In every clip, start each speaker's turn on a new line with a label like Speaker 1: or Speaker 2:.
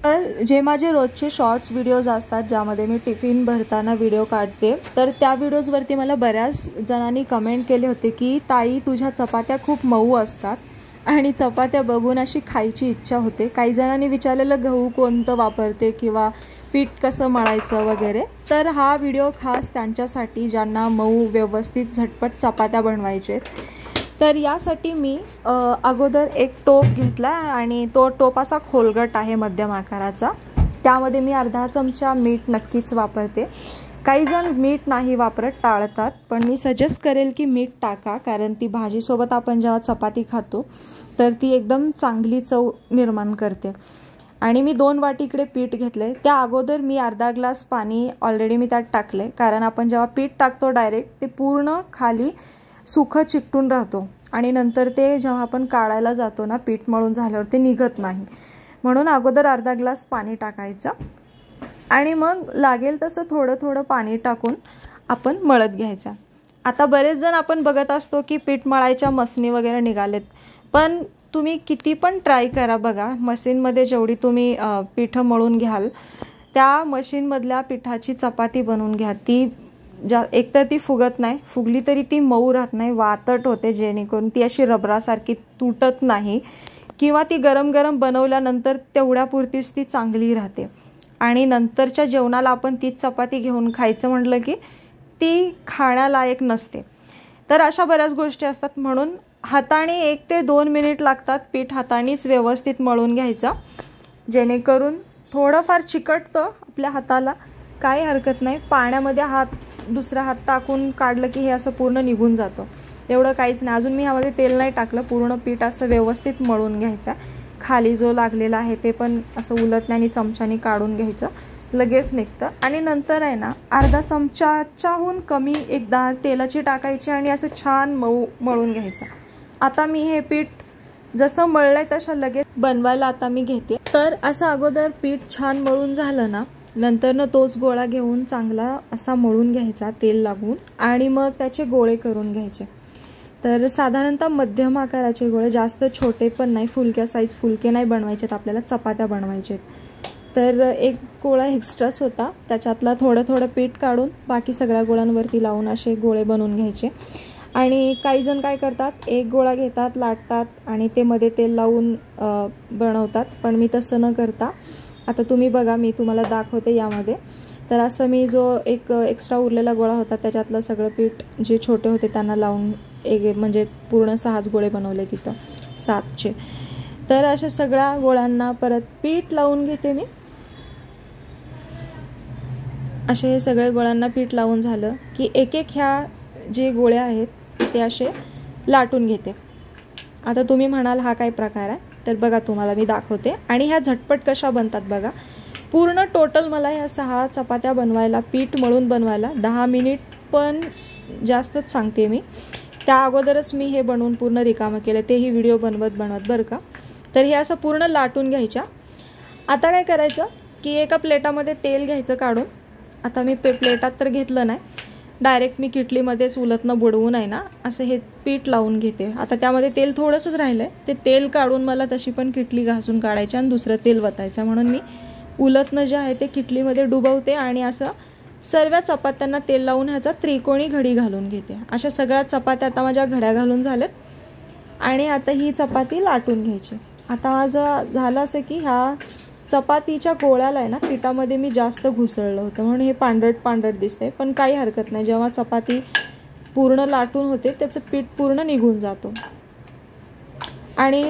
Speaker 1: तर जे माझे रोजचे शॉर्ट्स व्हिडिओज असतात ज्यामध्ये मी टिफिन भरताना व्हिडिओ काढते, तर त्या व्हिडिओजवरती मला बऱ्याच जणांनी कमेंट केले होते की ताई तुझ्या चपात्या खूप मऊ असतात आणि चपात्या बघून अशी खायची इच्छा होते। काही जणांनी विचारलेलं गहू कोणतं वापरते किंवा पीठ कसं मळायचं वगैरे। तर हा व्हिडिओ खास त्यांच्यासाठी ज्यांना मऊ व्यवस्थित झटपट चपात्या बनवायचे। तर यासाठी मी अगोदर एक टोप घेतला आणि तो टोप असा खोलगट आहे मध्यम आकाराचा। त्यामध्ये मी अर्धा चमचा मीठ नक्कीच वापरते। काही जण मीठ नाही वापरत, टाळतात, पण मी सजेस्ट करेल की मीठ टाका, कारण ती भाजीसोबत आपण जेव्हा चपाती खातो तर ती एकदम चांगली चव निर्माण करते। आणि मी 2 वाटी इकडे पीठ घेतले। त्या अगोदर मी अर्धा ग्लास पाणी ऑलरेडी मी त्यात टाकले, कारण आपण जेव्हा पीठ टाकतो डायरेक्ट ते पूर्ण खाली सुखं चिकटून राहतो आणि नंतर ते जेव्हा आपण काढायला जातो ना पीठ मळून झाल्यावर ते निघत नाही। म्हणून अगोदर अर्धा ग्लास पाणी टाकायचं आणि मग लागेल तसं थोडं थोडं पाणी टाकून आपण मळत घ्यायचं। आता बरेच जण आपण बघत असतो की पीठ मळायच्या मसनी वगैरे निघालेत, पण तुम्ही किती पण ट्राय करा बघा, मशीनमध्ये जेवढी तुम्ही पीठ मळून घ्याल त्या मशीनमधल्या पिठाची चपाती बनवून घ्या। ती एकतर ती फुगत नाही, फुगली तरी ती मऊ राहत नाही, वातट होते, जेणेकरून ती अशी रबरासारखी तुटत नाही, किंवा ती गरम गरम बनवल्यानंतर तेवढ्यापुरतीच ती चांगली राहते। आणि नंतरच्या जेवणाला आपण तीच चपाती घेऊन खायचं म्हटलं की ती खाण्यालायक नसते। तर अशा बऱ्याच गोष्टी असतात, म्हणून हाताने 1 ते 2 मिनिट लागतात पीठ हातानेच व्यवस्थित मळून घ्यायचं, जेणेकरून थोडंफार चिकटतं आपल्या हाताला, काही हरकत नाही। पाण्यामध्ये दुसरा हात टाकून काढलं की हे असं पूर्ण निघून जातं, एवढं काहीच नाही। अजून मी ह्यामध्ये तेल नाही टाकलं, पूर्ण पीठ असं व्यवस्थित मळून घ्यायचं। खाली जो लागलेला आहे ते पण असं उलटण्याने चमच्याने काढून घ्यायचं, लगेच निघतं। आणि नंतर आहे ना अर्धा चमचाच्याहून कमी एकदा तेलाची टाकायची आणि असं छान मळून घ्यायचं। आता मी हे पीठ जसं मळलंय तसं लगेच बनवायला आता मी घेते। तर असं अगोदर पीठ छान मळून झालं ना, नंतर तोच गोळा घेऊन चांगला असा मळून घ्यायचा तेल लागून, आणि मग त्याचे गोळे करून घ्यायचे। तर साधारणतः मध्यम आकाराचे गोळे, जास्त छोटे पण नाही, फुलक्या साईज फुलके नाही बनवायचेत आपल्याला, चपात्या बनवायचेत। तर एक गोळा एक्स्ट्राच होता, त्याच्यातला थोडं थोडं पीठ काढून बाकी सगळ्या गोळ्यांवरती लावून असे गोळे बनवून घ्यायचे। आणि काही जण काय करतात, एक गोळा घेतात, लाटतात आणि ते मध्ये तेल लावून बनवतात, पण मी तसं न करता आता तुम्ही बघा मी तुम्हाला दाखवते यामध्ये। तर असं मी जो एक एक्स्ट्रा उरलेला गोळा होता त्याच्यातलं सगळं पीठ जे छोटे होते त्यांना लावून म्हणजे पूर्ण 6 गोळे बनवले तिथं 7चे। तर अशा सगळ्या गोळ्यांना परत पीठ लावून घेते मी। असे हे सगळे गोळ्यांना पीठ लावून झालं की एक एक ह्या जे गोळे आहेत ते असे लाटून घेते। आता तुम्ही म्हणाल हा काय प्रकार आहे, तर बघा तुम्हाला मी दाखवते। आणि ह्या झटपट कशा बनतात बघा। पूर्ण टोटल मला ह्या 6 चपात्या बनवायला, पीठ मळून बनवायला 10 मिनिट पण जास्तच सांगते मी। त्या अगोदरच मी हे बनवून पूर्ण रिकामं केलं, तेही व्हिडिओ बनवत बरं का। तर हे असं पूर्ण लाटून घ्यायच्या। आता काय करायचं की एका प्लेटामध्ये तेल घ्यायचं काढून। आता मी प्लेटात तर घेतलं नाही, डायरेक्ट मी किटलीमध्येच उलटनं बुडवून आहे ना असं हे पीठ लावून घेते। आता त्यामध्ये तेल थोडंसंच राहिलं आहे, ते तेल काढून मला तशी पण किटली घासून काढायची आणि दुसरं तेल वतायचं, म्हणून मी उलटणं जे आहे ते किटलीमध्ये डुबवते आणि असं सर्व चपात्यांना तेल लावून ह्याचा त्रिकोणी घडी घालून घेते। अशा सगळ्या चपात्या आता माझ्या घड्या घालून झाल्यात आणि आता ही चपाती लाटून घ्यायची। आता माझं झालं असं की ह्या चपातीच्या गोळ्याला आहे ना पिठामध्ये मी जास्त घुसळलं होतं, म्हणून हे पांढरट पांढरट दिसते, पण काही हरकत नाही, जेव्हा चपाती पूर्ण लाटून होते त्याचं पीठ पूर्ण निघून जातो। आणि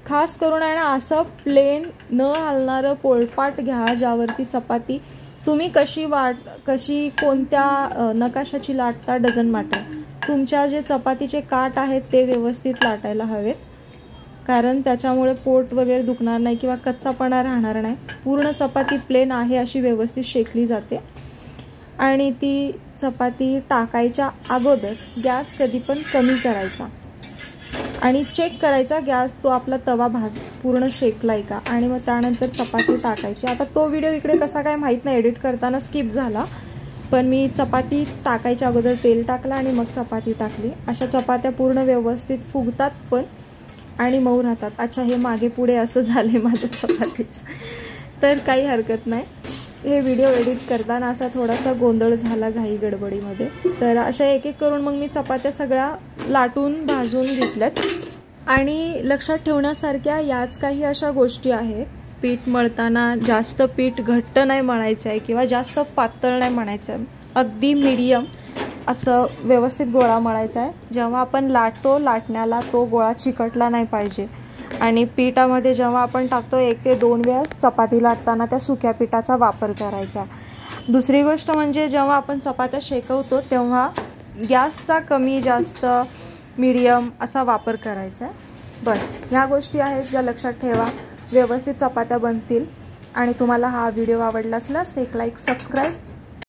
Speaker 1: खास करून आहे ना असं प्लेन न हलणारं पोळपाट घ्या, ज्यावरती चपाती तुम्ही कशी कोणत्या नकाशाची लाटता डझंट मॅटर, तुमच्या जे चपातीचे काठ आहेत ते व्यवस्थित लाटायला हवेत, कारण त्याच्यामुळे पोट वगैरे दुखणार नाही किंवा कच्चापणा राहणार नाही। पूर्ण चपाती प्लेन आहे अशी व्यवस्थित शेकली जाते। आणि ती चपाती टाकायच्या अगोदर गॅस कधी पण कमी करायचा आणि चेक करायचा गॅस तो आपला तवा पूर्ण शेकलाय का, आणि मग त्यानंतर चपाती टाकायची। आता तो व्हिडिओ इकडे कसा काय माहीत नाही, एडिट करताना स्किप झाला, पण मी चपाती टाकायच्या अगोदर तेल टाकलं आणि मग चपाती टाकली। अशा चपात्या पूर्ण व्यवस्थित फुगतात पण आणि मऊ राहतात। अच्छा, हे मागे पुढे असं झाले माझं चपातीचं। तर काही हरकत नाही. हे व्हिडिओ एडिट करताना असा थोडासा गोंधळ झाला घाई गडबडीमध्ये. तर अशा एक एक करून मग मी चपात्या सगळ्या लाटून भाजून घेतल्यात. आणि लक्षात ठेवण्यासारख्या याच काही अशा गोष्टी आहेत. पीठ मळताना जास्त पीठ घट्ट नाही मळायचं आहे किंवा जास्त पातळ नाही मळायचं आहे. अगदी मीडियम असं व्यवस्थित गोळा मळायचा आहे. जेव्हा आपण लाटण्याला तो गोळा चिकटला नाही पाहिजे. आणि पिठामध्ये जेव्हा आपण टाकतो 1 ते 2 वेळा चपाती लाटताना त्या सुक्या पिठाचा वापर करायचा. दुसरी गोष्ट म्हणजे जेव्हा आपण चपात्या शेकवतो तेव्हा गॅसचा कमी जास्त मीडियम असा वापर करायचा. बस ह्या गोष्टी आहेत ज्या लक्षात ठेवा. व्यवस्थित चपात्या बनतील. आणि तुम्हाला हा व्हिडिओ आवडला असल्यास एक लाईक, सबस्क्राईब